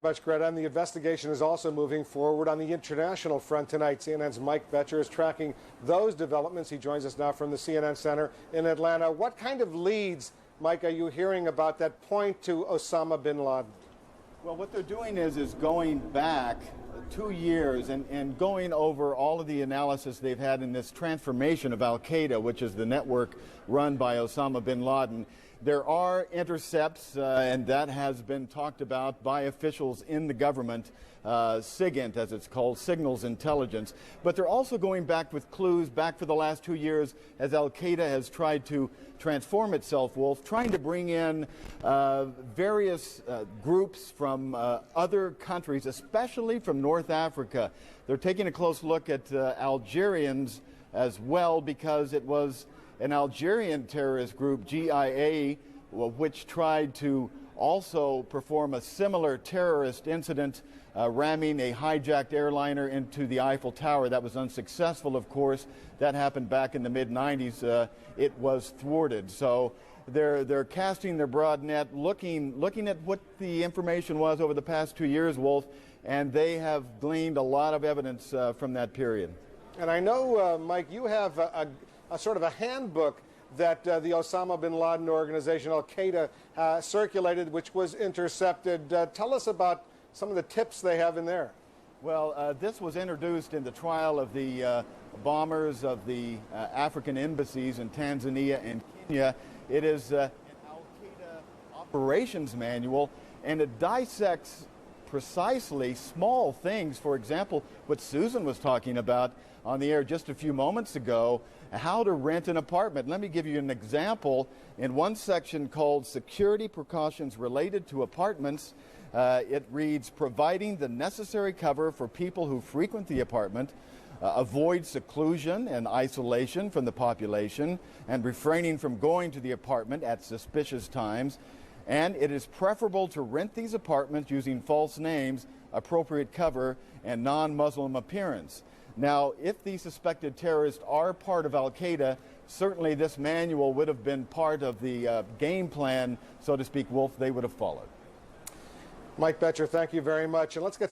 Much, Greta. And the investigation is also moving forward on the international front tonight. CNN's Mike Betcher is tracking those developments. He joins us now from the CNN Center in Atlanta. What kind of leads, Mike, are you hearing about that point to Osama bin Laden? Well, what they're doing is going back 2 years and going over all of the analysis they've had in this transformation of Al-Qaeda, which is the network run by Osama bin Laden. There are intercepts, and that has been talked about by officials in the government, SIGINT as it's called, Signals Intelligence. But they're also going back with clues back for the last 2 years as Al-Qaeda has tried to transform itself, Wolf, trying to bring in various groups from other countries, especially from North Africa. They're taking a close look at Algerians as well, because it was an Algerian terrorist group, GIA, which tried to also perform a similar terrorist incident, ramming a hijacked airliner into the Eiffel Tower. That was unsuccessful, of course. That happened back in the mid-90s. It was thwarted. So they're casting their broad net, looking at what the information was over the past 2 years, Wolf, and they have gleaned a lot of evidence from that period. And I know, Mike, you have a sort of a handbook that the Osama bin Laden organization, Al-Qaeda, circulated, which was intercepted. Tell us about some of the tips they have in there. Well, this was introduced in the trial of the bombers of the African embassies in Tanzania and Kenya. It is an Al-Qaeda operations manual, and it dissects precisely small things. For example, what Susan was talking about on the air just a few moments ago, how to rent an apartment. Let me give you an example. In one section called Security Precautions Related to Apartments, it reads, providing the necessary cover for people who frequent the apartment, avoid seclusion and isolation from the population, and refraining from going to the apartment at suspicious times. And it is preferable to rent these apartments using false names, appropriate cover, and non-Muslim appearance. Now, if the suspected terrorists are part of Al-Qaeda, certainly this manual would have been part of the game plan, so to speak, Wolf, they would have followed. Mike Betcher, thank you very much. And let's get